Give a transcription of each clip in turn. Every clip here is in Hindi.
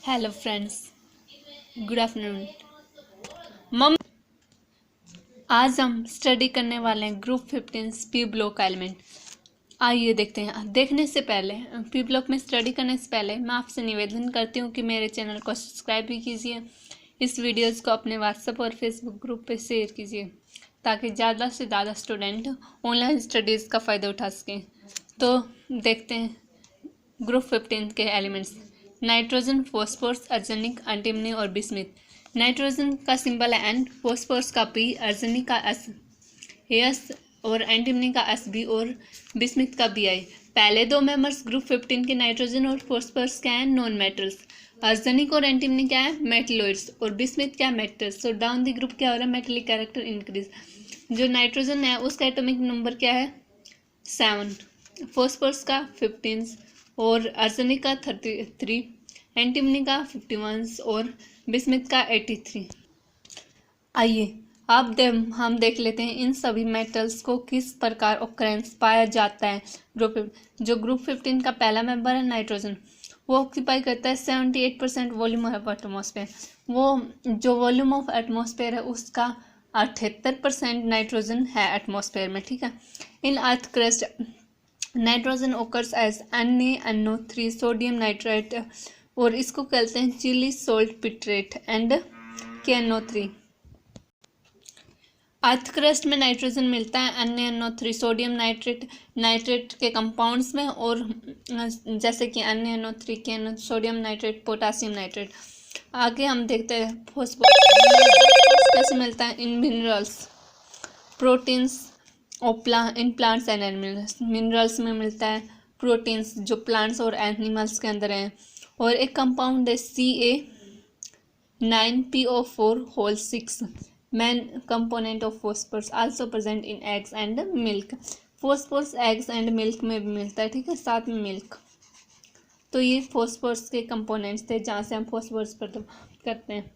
Hello friends, good afternoon. मम आज हम स्टडी करने वाले हैं ग्रुप 15 पी ब्लॉक एलिमेंट। आइए देखते हैं। देखने से पहले पी ब्लॉक में स्टडी करने से पहले मैं आपसे निवेदन करती हूँ कि मेरे चैनल को सब्सक्राइब भी कीजिए, इस वीडियोज़ को अपने व्हाट्सएप और फेसबुक ग्रुप पे शेयर कीजिए ताकि ज़्यादा से ज़्यादा स्टूडेंट ऑनलाइन स्टडीज़ का फ़ायदा उठा सकें। तो देखते हैं ग्रुप 15 के elements. Nitrogen, phosphorus, arsenic, antimony और बिस्मिथ। नाइट्रोजन का सिंबल है एन, फॉस्फोरस का पी, अर्सेनिक का एस और एंटीमनी का एसबी और बिस्मिथ का बीआई। पहले दो मेंबर्स ग्रुप 15 के नाइट्रोजन और फॉस्फोरस क्या है? Non metals. अर्सेनिक और एंटीमनी क्या है? मेटलॉइड्स। और बिस्मिथ क्या है? Metals. So down the group क्या हो रहा है? Metallic character increase. जो नाइट्रोजन है उसका एटॉमिक नंबर क्या है? 7, फॉस्फोरस का 15 और अर्सेनिक का 33, एंटीमनी का 51 और बिस्मिथ का 83। आइए अब हम देख लेते हैं इन सभी मेटल्स को किस प्रकार ऑकरेंस पाया जाता है। जो ग्रुप 15 का पहला मेंबर है नाइट्रोजन, वो ऑक्यूपाई करता है 78% वॉल्यूम ऑफ एटमॉस्फेयर। वो जो वॉल्यूम ऑफ एटमॉस्फेयर है उसका 78% नाइट्रोजन है एटमॉस्फेयर में, ठीक है। In earth crust nitrogen occurs as NaNO3 sodium nitrate और इसको कहते हैं Chile saltpetre and KNO3। Earth crust में नाइट्रोजन मिलता है NaNO3 सोडियम नाइट्रेट के कंपाउंड्स में, और जैसे कि NaNO3 KNO sodium nitrate, potassium nitrate. आगे हम देखते हैं फॉस्फोरस कैसे मिलता है इन minerals, proteins in plants and animals. Minerals में मिलता है प्रोटीन्स जो प्लांट्स और एनिमल्स के अंदर हैं। और एक कंपाउंड है Ca9PO4 main component of phosphorus also present in eggs and milk. Phosphorus eggs and milk में भी मिलता है, ठीक है, साथ में मिल्क। तो ये फॉस्फोरस के कंपोनेंट्स थे जहाँ से हम फॉस्फोरस करते हैं।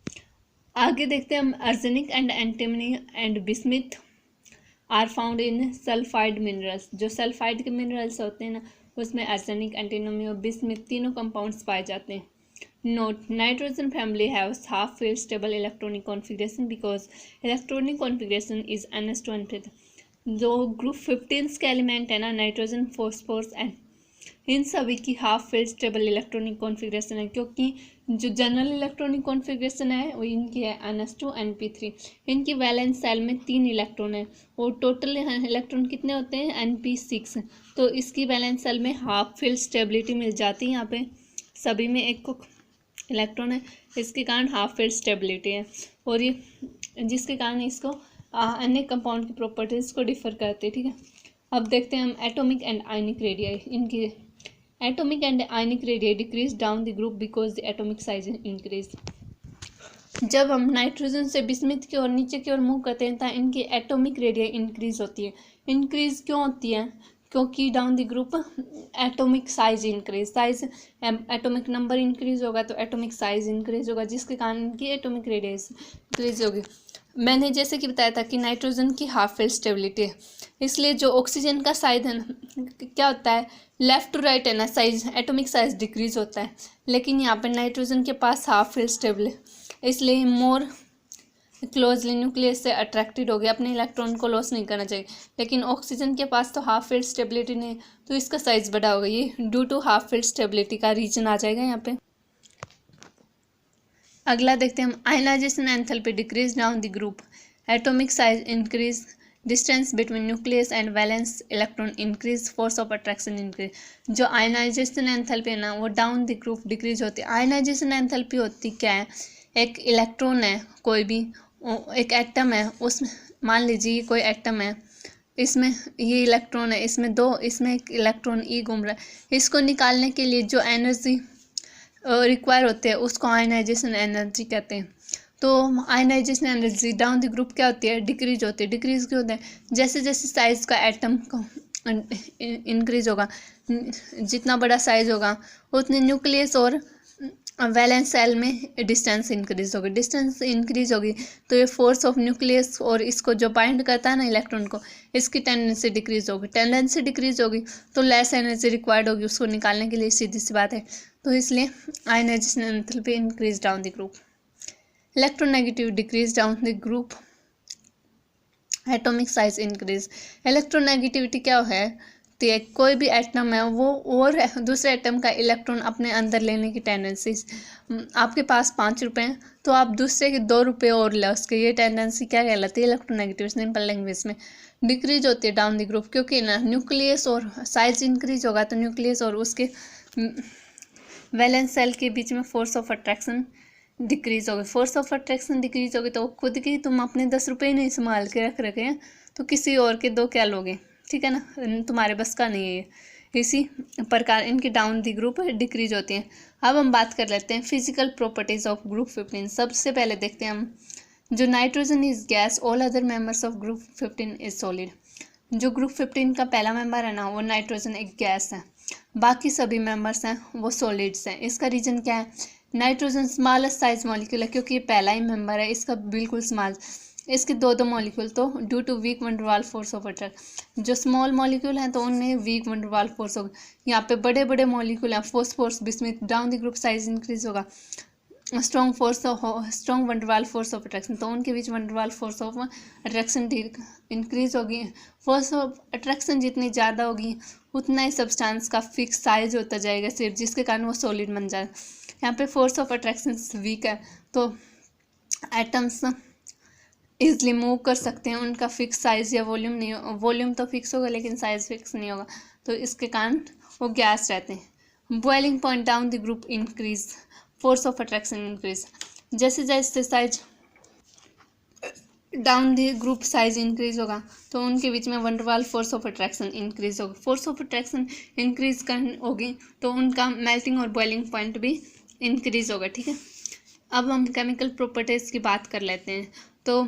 आगे देखते हैं हम arsenic and antimony and bismuth are found in sulphide minerals. जो सल्फाइड के मिनरल्स होते हैं ना, उसमें अर्सेनिक, एंटीमनी और बिस्मिथ तीनों कंपाउंड्स पाए जाते हैं। Note, nitrogen family haves half filled stable electronic configuration because electronic configuration is NS2N3। जो ग्रुप 15 के एलिमेंट है ना, नाइट्रोजन, फॉस्फोरस एंड इन सभी की half filled stable electronic configuration है, क्योंकि जो जनरल इलेक्ट्रॉनिक कॉन्फिगरेशन है वो इनकी है NS2Np3। इनकी वैलेंस सेल में 3 इलेक्ट्रॉन है और टोटल इलेक्ट्रॉन कितने होते हैं? Np6। तो इसकी वैलेंस सेल में हाफ फील्ड स्टेबिलिटी मिल जाती है। यहाँ पे सभी में एक को इलेक्ट्रॉन है, इसके कारण हाफ फील्ड स्टेबिलिटी है, और ये जिसके कारण इसको अन्य कंपाउंड की प्रॉपर्टीज को डिफर करते हैं, ठीक है। अब देखते हैं हम एटॉमिक एंड आयनिक रेडियाई। इनकी atomic and ionic radii decrease down the group because the atomic size increase. जब हम नाइट्रोजन से बिस्मिथ की ओर नीचे की ओर मूव करते हैं तो इनकी एटॉमिक रेडियाई इंक्रीज होती है। इंक्रीज क्यों होती है? क्योंकि down the group atomic size increase, atomic number increase होगा तो एटॉमिक साइज इंक्रीज होगा, जिसके कारण इनकी एटॉमिक रेडियाई इंक्रीज होगी। मैंने जैसे कि बताया था कि नाइट्रोजन की हाफ फील्ड स्टेबिलिटी है, इसलिए जो ऑक्सीजन का साइज है ना, क्या होता है, लेफ्ट टू राइट है ना, साइज एटॉमिक साइज डिक्रीज होता है। लेकिन यहाँ पर नाइट्रोजन के पास हाफ फील्ड स्टेबल है, इसलिए मोर क्लोजली न्यूक्लियस से अट्रैक्टेड हो गया, अपने इलेक्ट्रॉन को लॉस नहीं करना चाहिए। लेकिन ऑक्सीजन के पास तो हाफ फील्ड स्टेबिलिटी नहीं, तो इसका साइज बड़ा होगा। ये due to half filled stability का रीजन आ जाएगा यहाँ पे। अगला देखते हैं हम ionization enthalpy decrease down the group, atomic size increase, distance between nucleus and valence electron increase, force of attraction increase. जो आयनाइजेशन एंथैल्पी है ना, वो डाउन द ग्रुप डिक्रीज होती है। आयनाइजेशन एंथैल्पी होती क्या है? एक इलेक्ट्रॉन है, कोई भी एक एटम है, उसमें मान लीजिए कोई एटम है, इसमें ये इलेक्ट्रॉन है, इसमें एक इलेक्ट्रॉन ई घूम रहा है। इसको निकालने के लिए जो एनर्जी रिक्वायर होते हैं उसको आयनाइजेशन एनर्जी कहते हैं। तो ionization energy down the group क्या होती है? डिक्रीज होती है। डिक्रीज क्यों होता है? जैसे जैसे साइज का एटम को इंक्रीज होगा, जितना बड़ा साइज होगा उतने न्यूक्लियस और वैलेंस सेल में डिस्टेंस इंक्रीज होगी। डिस्टेंस इंक्रीज होगी तो ये फोर्स ऑफ न्यूक्लियस और इसको जो बाइंड करता है ना इलेक्ट्रॉन को, इसकी टेंडेंसी डिक्रीज होगी। टेंडेंसी डिक्रीज होगी तो लेस एनर्जी रिक्वायर्ड होगी उसको निकालने के लिए, सीधी सी बात है। तो इसलिए ionization enthalpy increase down the group, electronegative decrease down the group, atomic size increase. Electronegativity क्या है, तो कोई भी एटम है वो और दूसरे एटम का इलेक्ट्रॉन अपने अंदर लेने की टेंडेंसी, आपके पास 5 रुपये हैं तो आप दूसरे के 2 रुपये और ले उसके, ये टेंडेंसी क्या कहलाती है, इलेक्ट्रोनेगेटिव। सिंपल लैंग्वेज में डिक्रीज होती है डाउन द ग्रुप, क्योंकि ना न्यूक्लियस और साइज इंक्रीज होगा तो न्यूक्लियस और उसके वैलेंस सेल के बीच में फोर्स ऑफ अट्रैक्शन डिक्रीज होगी। फोर्स ऑफ अट्रैक्शन डिक्रीज होगी तो खुद की तुम अपने 10 रुपये नहीं संभाल के रख रखे हैं तो किसी और के 2 क्या लोगे, ठीक है ना, तुम्हारे बस का नहीं है ये। इसी प्रकार इनकी डाउन दी ग्रुप डिक्रीज होती हैं। अब हम बात कर लेते हैं फिजिकल प्रॉपर्टीज ऑफ ग्रुप 15। सबसे पहले देखते हैं हम, जो nitrogen is gas, all other members of group 15 is solid. जो ग्रुप 15 का पहला मेंबर है ना, वो नाइट्रोजन एक गैस है, बाकी सभी मेंबर्स हैं वो सॉलिड्स हैं। इसका रीजन क्या है, नाइट्रोजन स्मॉलेस्ट साइज मॉलिक्यूल है, क्योंकि ये पहला ही मेंबर है, इसका बिल्कुल स्मॉल, इसके 2 मॉलिक्यूल तो due to weak van der Waal force of attract, जो स्मॉल मॉलिक्यूल हैं तो उनमें वीक वंडरवाल फोर्स होगा। यहाँ पे बड़े बड़े मॉलिक्यूल हैं, phosphorus, bismuth, down the group size increase होगा, strong van der Waals force of attraction, तो उनके बीच van der Waals force of attraction increase होगी। फोर्स ऑफ अट्रैक्शन जितनी ज़्यादा होगी उतना ही सब्सटेंस का फिक्स साइज होता जाएगा सिर्फ, जिसके कारण वो सॉलिड बन जाए। यहाँ पे फोर्स ऑफ अट्रैक्शन वीक है तो एटम्स ईजिली मूव कर सकते हैं, उनका फिक्स साइज या वॉल्यूम नहीं, वॉल्यूम तो फिक्स होगा लेकिन साइज फिक्स नहीं होगा, तो इसके कारण वो गैस रहते हैं। Boiling point down the group increase, force of attraction increase. जैसे जैसे size down the group size increase होगा तो उनके बीच में van der Waals force of attraction increase होगा। फोर्स ऑफ अट्रैक्शन इंक्रीज होगी तो उनका मेल्टिंग और बॉइलिंग पॉइंट भी इंक्रीज होगा, ठीक है। अब हम केमिकल प्रॉपर्टीज़ की बात कर लेते हैं। तो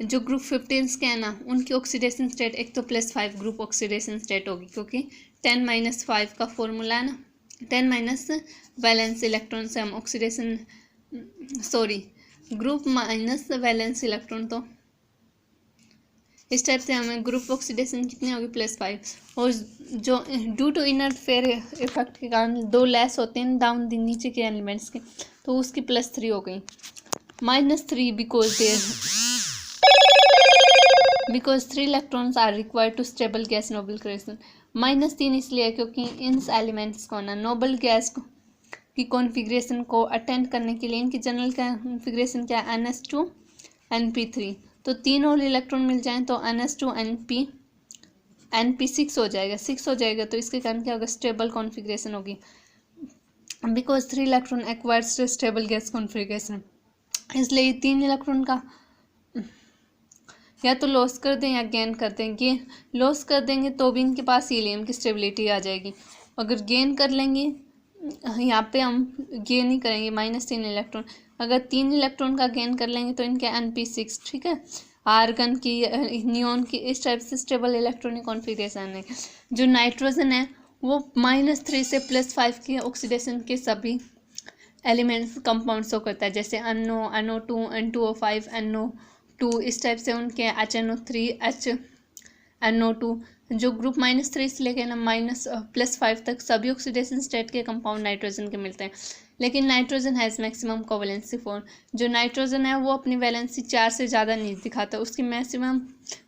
जो ग्रुप 15 के हैं ना, उनकी ऑक्सीडेशन स्टेट एक तो +5 ग्रुप ऑक्सीडेशन स्टेट होगी, क्योंकि 10-5 का फॉर्मूला है ना, 10- वैलेंस इलेक्ट्रॉन से हम oxidation, group minus valence electron, तो इस टाइप से हमें ग्रुप ऑक्सीडेशन कितनी होगी, +5। और जो due to inert pair effect के कारण 2 लेस होते हैं डाउन द नीचे के एलिमेंट्स के, तो उसकी +3 हो गई। -3 because 3 electrons are required to stable gas noble creation. -3 इसलिए है क्योंकि इन एलिमेंट्स को ना नोबल गैस की कॉन्फ़िगरेशन को अटेंड करने के लिए इनकी जनरल कॉन्फ़िगरेशन क्या है, NH2 NP3, तो 3 और इलेक्ट्रॉन मिल जाएं तो NH2 NP6 हो जाएगा, 6 हो जाएगा, तो इसके कारण क्या होगा, स्टेबल कॉन्फ़िगरेशन होगी। Because 3 electron acquires stable gas configuration, इसलिए 3 इलेक्ट्रॉन का या तो लॉस कर दें या गेन कर दें। गेन लॉस कर देंगे तो भी इनके पास हीलियम की स्टेबिलिटी आ जाएगी, अगर गेन कर लेंगे, यहाँ पे हम गेन ही करेंगे -3 इलेक्ट्रॉन, अगर 3 इलेक्ट्रॉन का गेन कर लेंगे तो इनके NP6, ठीक है, आर्गन की, नियॉन की, इस टाइप से स्टेबल इलेक्ट्रॉनिक कॉन्फ़िगरेशन है। जो नाइट्रोजन है वो -3 से +5 की ऑक्सीडेशन के सभी एलिमेंट्स कंपाउंड्स को करता है, जैसे NO2 N2O5 NO2, इस टाइप से उनके HNO3 HNO2। जो ग्रुप -3 से लेकर ना +5 तक सभी ऑक्सीडेशन स्टेट के कंपाउंड नाइट्रोजन के मिलते हैं, लेकिन नाइट्रोजन हैज़ मैक्सिमम कोवैलेंसी 4। जो नाइट्रोजन है वो अपनी वैलेंसी 4 से ज़्यादा नहीं दिखाता, उसकी मैक्सिमम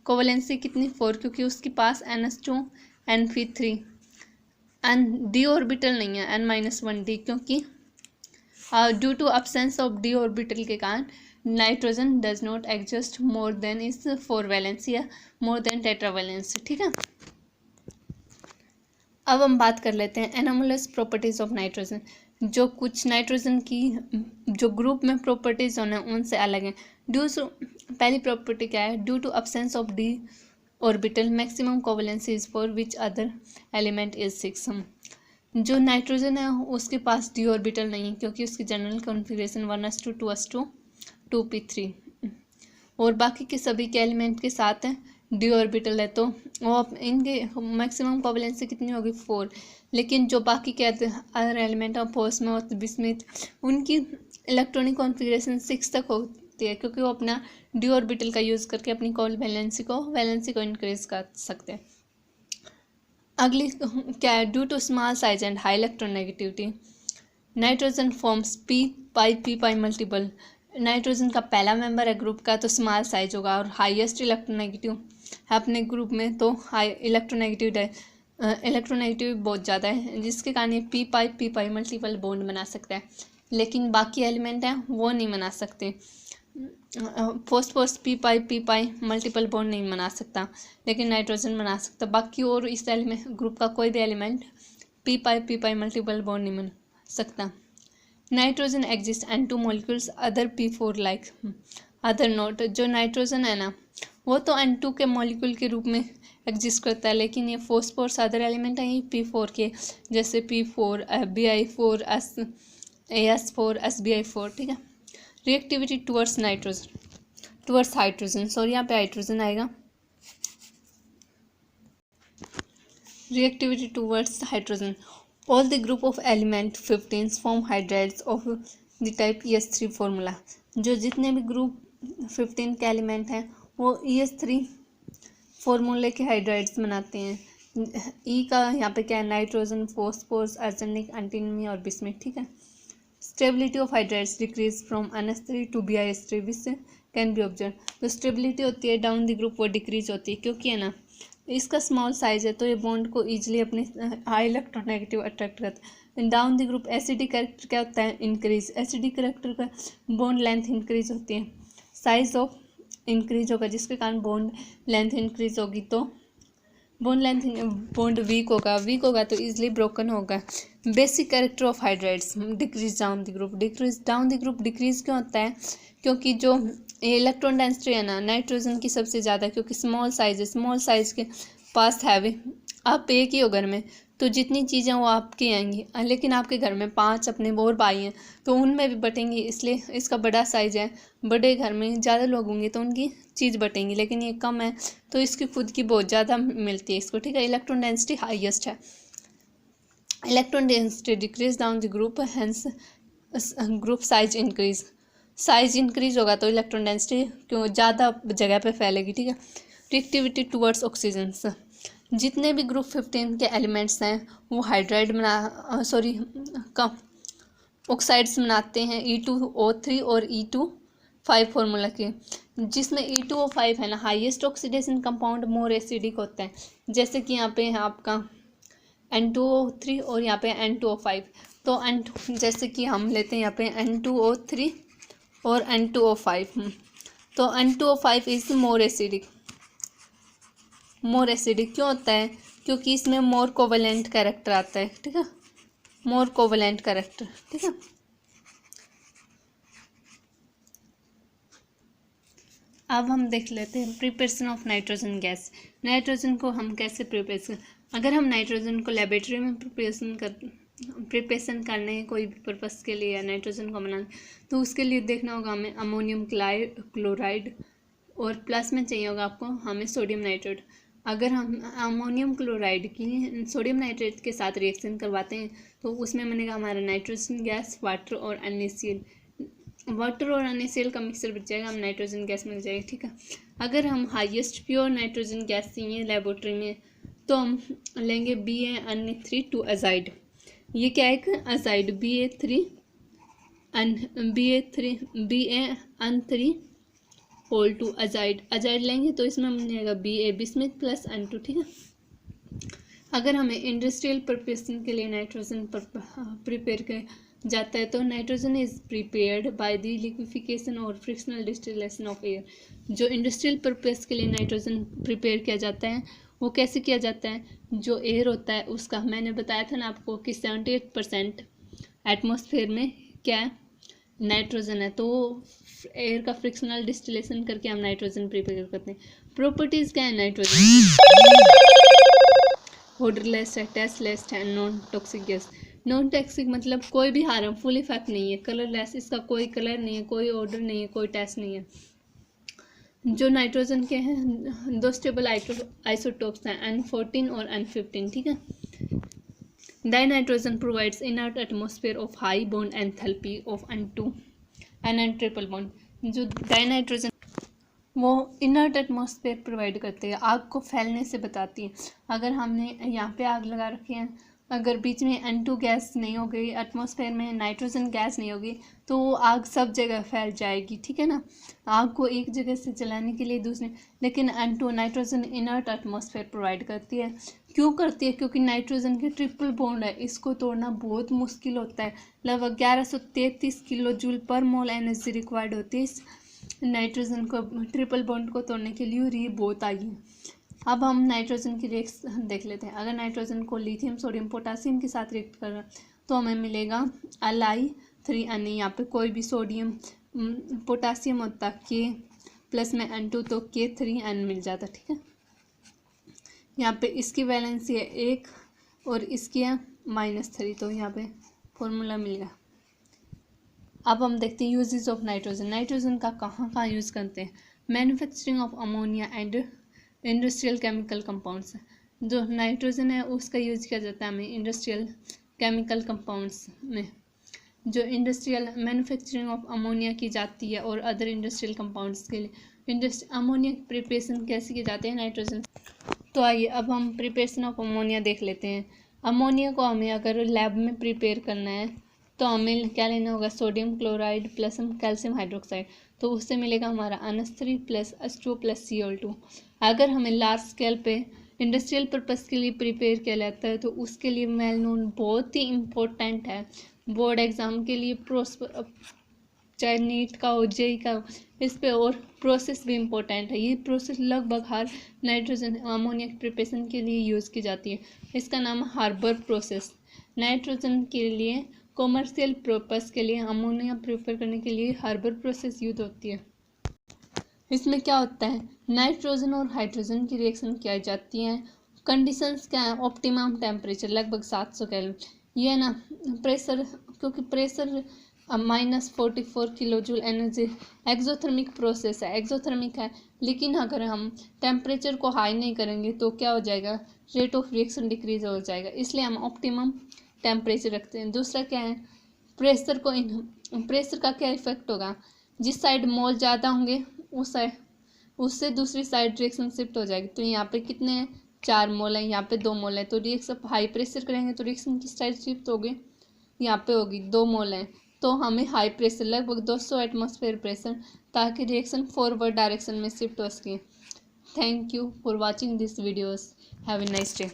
कोवैलेंसी कितनी, 4, क्योंकि उसके पास NH2 NP3 d ऑर्बिटल नहीं है, N-1d, क्योंकि due to absence of d orbital के कारण nitrogen does not exist more than is 4 valency या मोर देन टेट्रावैलेंसी, ठीक है। अब हम बात कर लेते हैं एनोमलस प्रॉपर्टीज ऑफ नाइट्रोजन। जो कुछ नाइट्रोजन की जो ग्रुप में प्रॉपर्टीज होना है उनसे अलग है। पहली प्रॉपर्टी क्या है, due to absence of d orbital maximum covalency is 4 which other element is 6। जो नाइट्रोजन है उसके पास d ऑर्बिटल नहीं है, क्योंकि उसकी general configuration 1s2 2s2 2p3, और बाकी के सभी के एलिमेंट के साथ d ऑर्बिटल है, तो वो इनके मैक्सिमम कोवैलेंसी कितनी होगी, 4। लेकिन जो बाकी के अदर एलिमेंट ऑफ ऑस्मोस बिस्मिथ, उनकी इलेक्ट्रॉनिक कॉन्फ़िगरेशन 6 तक होती है, क्योंकि वो अपना d ऑर्बिटल का यूज़ करके अपनी वैलेंसी को इंक्रीज कर सकते हैं। अगली क्या है, due to small size and high electronegativity. Nitrogen forms p pi multiple. Nitrogen का पहला मेंबर है ग्रुप का तो स्मॉल साइज होगा और हाईएस्ट इलेक्ट्रोनेगेटिव है अपने ग्रुप में तो हाई इलेक्ट्रोनेगेटिव बहुत ज़्यादा है, जिसके कारण ये पी पाई मल्टीपल बॉन्ड बना सकता है, लेकिन बाकी एलिमेंट हैं वो नहीं बना सकते। Phosphorus P pi multiple bond नहीं बना सकता, लेकिन नाइट्रोजन बना सकता। बाकी और इस एलिमेंट ग्रुप का कोई भी element P pi multiple bond नहीं बना सकता। Nitrogen exist and two molecules other P4 like other note. जो नाइट्रोजन है ना वो तो N2 के मॉलिक्यूल के रूप में एग्जिस्ट करता है, लेकिन ये फॉस्फोरस अदर एलिमेंट हैं ये P4 के, जैसे P4 Bi4 AS4 SBI4, ठीक है। रिएक्टिविटी टुवर्ड्स हाइड्रोजन, सॉरी यहाँ पे हाइड्रोजन आएगा। Reactivity towards hydrogen, all the group of element 15 form hydrides of the type ES3 formula। जो जितने भी ग्रुप 15 के एलिमेंट हैं वो ES3 फॉर्मूले के हाइड्राइड्स बनाते हैं। ई का यहाँ पे क्या है, नाइट्रोजन, फॉस्फोरस, आर्सेनिक, एंटीमनी और बिस्मिथ, ठीक है। Stability of hydrides decrease from NH3 to BiS3 which can be observe. तो स्टेबिलिटी होती है डाउन द ग्रुप वो डिक्रीज होती है, क्योंकि है ना इसका स्मॉल साइज है तो ये बॉन्ड को ईजिली अपने हाई इलेक्ट्रोनेगेटिव अट्रैक्ट करता है। Down the group acidic character क्या होता है, इंक्रीज। एसिडिक कैरेक्टर का बॉन्ड लेंथ इंक्रीज होती है, साइज ऑफ इंक्रीज होगा, जिसके कारण बॉन्ड लेंथ इंक्रीज होगी तो बॉन्ड वीक होगा तो ईजिली ब्रोकन होगा। Basic character of hydrides decrease down the group. Decrease क्यों होता है, क्योंकि जो इलेक्ट्रॉन डेंसिटी है ना नाइट्रोजन की सबसे ज़्यादा, क्योंकि स्मॉल साइज के पास हैवी। आप एक ही हो घर में तो जितनी चीज़ें वो आपकी आएंगी, लेकिन आपके घर में 5 अपने और भाई हैं तो उनमें भी बटेंगी, इसलिए इसका बड़ा साइज है। बड़े घर में ज़्यादा लोग होंगे तो उनकी चीज़ बटेंगी, लेकिन ये कम है तो इसकी खुद की बहुत ज़्यादा मिलती है इसको, ठीक है। इलेक्ट्रॉन डेंसिटी हाईएस्ट है। Electron density decrease down the group, hence group size increase होगा तो इलेक्ट्रॉन डेंसिटी क्यों ज़्यादा जगह पे फैलेगी, ठीक है। रिएक्टिविटी टुवर्ड्स ऑक्सीजन, जितने भी ग्रुप 15 के एलिमेंट्स हैं वो हाइड्राइड ऑक्साइड्स बनाते हैं E2O3 और E2O5 फार्मूला के, जिसमें E2O5 है ना highest oxidation compound, more acidic होता है। जैसे कि यहाँ पे है आपका N2O3 और यहाँ पे N2O5। तो जैसे कि हम लेते हैं यहाँ पे N2O3 और N2O5, तो N2O5 इज मोर एसिडिक क्यों होता है, क्योंकि इसमें मोर कोवेलेंट कैरेक्टर आता है, ठीक है। मोर कोवेलेंट कैरेक्टर, ठीक है। अब हम देख लेते हैं preparation of nitrogen gas. Nitrogen को हम कैसे प्रिपेयर करें। अगर हम नाइट्रोजन को लेबोरेटरी में प्रिपरेशन करने हैं कोई भी पर्पस के लिए या नाइट्रोजन को बनाने, तो उसके लिए देखना होगा हमें अमोनियम क्लोराइड और प्लस में चाहिए होगा आपको हमें सोडियम नाइट्रेट। अगर हम अमोनियम क्लोराइड की सोडियम नाइट्रेट के साथ रिएक्शन करवाते हैं तो उसमें बनेगा हमारा नाइट्रोजन गैस, वाटर और NaCl का मिक्सचर बच जाएगा, हम नाइट्रोजन गैस मिल जाएगी, ठीक है। अगर हम हाईएस्ट प्योर नाइट्रोजन गैस चाहिए लेबोरेटरी में तो हम लेंगे BaN3 अजाइड। ये क्या है, एक azide BaN3 whole to azide लेंगे तो इसमें बनेगा Ba बिस्मिथ प्लस N2, ठीक है। अगर हमें इंडस्ट्रियल पर्पसन के लिए नाइट्रोजन प्रिपेयर कर जाता है तो nitrogen is prepared by the liquefaction और फ्रिक्शनल डिस्टिलेशन ऑफ एयर। जो इंडस्ट्रियल पर्पस के लिए नाइट्रोजन प्रिपेयर किया जाता है वो कैसे किया जाता है, जो एयर होता है उसका, मैंने बताया था ना आपको कि 78% एटमॉस्फेयर में क्या है, नाइट्रोजन है, तो एयर का फ्रिक्शनल डिस्टिलेशन करके हम नाइट्रोजन प्रिपेयर करते हैं। प्रॉपर्टीज़ क्या है नाइट्रोजन, ऑर्डरलेस है, टेस्टलेस है, non toxic gas. Non toxic मतलब कोई भी हार्मफुल इफेक्ट नहीं है। कलरलेस, इसका कोई कलर नहीं है, कोई ऑर्डर नहीं है, कोई टेस्ट नहीं है। जो नाइट्रोजन के हैं 2 स्टेबल आइसोटोप्स हैं, N14 और N15, ठीक है। Dinitrogen provides inert atmosphere of high bond enthalpy of N2 N triple bond. जो डाइनाइट्रोजन वो इनर्ट एटमॉस्फेयर प्रोवाइड करते हैं, आग को फैलने से बताती है। अगर हमने यहाँ पे आग लगा रखी है अगर बीच में N2 गैस नहीं होगी, एटमॉस्फेयर में नाइट्रोजन गैस नहीं होगी, तो वो आग सब जगह फैल जाएगी, ठीक है ना। आग को एक जगह से जलाने के लिए दूसरे, लेकिन N2 nitrogen inert atmosphere provide करती है। क्यों करती है? क्योंकि नाइट्रोजन के ट्रिपल बॉन्ड है, इसको तोड़ना बहुत मुश्किल होता है। लगभग 1133 किलो जूल पर मोल एनर्जी रिक्वायर्ड होती है इस नाइट्रोजन को ट्रिपल बॉन्ड को तोड़ने के लिए, और ये बहुत आई है। अब हम नाइट्रोजन की रिएक्शन देख लेते हैं। अगर नाइट्रोजन को लिथियम सोडियम पोटासियम के साथ रिएक्ट कर रहा है तो हमें मिलेगा Li3Na। यहाँ पे कोई भी सोडियम पोटासियम होता K प्लस में N2 तो K3N मिल जाता, ठीक है। यहाँ पे इसकी वैलेंसी है 1 और इसकी है -3, तो यहाँ पे फॉर्मूला मिल गया। अब हम देखते हैं यूजेस ऑफ नाइट्रोजन। नाइट्रोजन का कहाँ कहाँ यूज़ करते हैं? Manufacturing of ammonia and industrial chemical compounds. जो नाइट्रोजन है उसका यूज किया जाता है हमें इंडस्ट्रियल केमिकल कंपाउंड्स में। जो इंडस्ट्रियल मैन्युफैक्चरिंग ऑफ अमोनिया की जाती है और अदर इंडस्ट्रियल कंपाउंड्स के लिए अमोनिया प्रिपरेशन कैसे किए जाते हैं नाइट्रोजन। तो आइए अब हम प्रिपरेशन ऑफ अमोनिया देख लेते हैं। अमोनिया को हमें अगर लैब में प्रिपेयर करना है तो हमें क्या लेना होगा? Sodium chloride plus calcium hydroxide, तो उससे मिलेगा हमारा NH3 plus H2 plus Cl2। अगर हमें लार्ज स्केल पे इंडस्ट्रियल पर्पस के लिए प्रिपेयर किया जाता है तो उसके लिए वेल नोन बहुत ही इम्पोर्टेंट है बोर्ड एग्ज़ाम के लिए, चाहे नीट का हो जेई का हो, इस पे और प्रोसेस भी इम्पोर्टेंट है। ये प्रोसेस लगभग हर नाइट्रोजन अमोनिया प्रिपरेशन के लिए यूज़ की जाती है। इसका नाम है हार्बर प्रोसेस। नाइट्रोजन के लिए कॉमर्शियल पर्पस के लिए अमोनिया प्रिपेयर करने के लिए हार्बर प्रोसेस यूज होती है। इसमें क्या होता है? नाइट्रोजन और हाइड्रोजन की रिएक्शन की जाती है। कंडीशंस क्या है? ऑप्टिमम टेम्परेचर लगभग 700 केल्विन, ये ना प्रेशर, क्योंकि pressure -44 kilo joule energy. Exothermic process है, एक्सोथर्मिक है, लेकिन अगर हम टेम्परेचर को हाई नहीं करेंगे तो क्या हो जाएगा? रेट ऑफ रिएक्शन डिक्रीज हो जाएगा, इसलिए हम ऑप्टिमम टेम्परेचर रखते हैं। दूसरा क्या है? प्रेशर को प्रेशर का क्या इफेक्ट होगा? जिस साइड मोल ज़्यादा होंगे उस साइड उससे दूसरी साइड रिएक्शन शिफ्ट हो जाएगी। तो यहाँ पे कितने हैं? 4 मोल है, यहाँ पे 2 मोल है, तो रिएक्शन हाई प्रेशर करेंगे तो रिएक्शन किस साइड शिफ्ट होगी? यहाँ पे होगी 2 मोल है, तो हमें हाई प्रेशर लगभग 200 एटमॉस्फेयर प्रेशर, ताकि रिएक्शन फॉरवर्ड डायरेक्शन में शिफ्ट हो सके। Thank you for watching this videos. Have a nice day.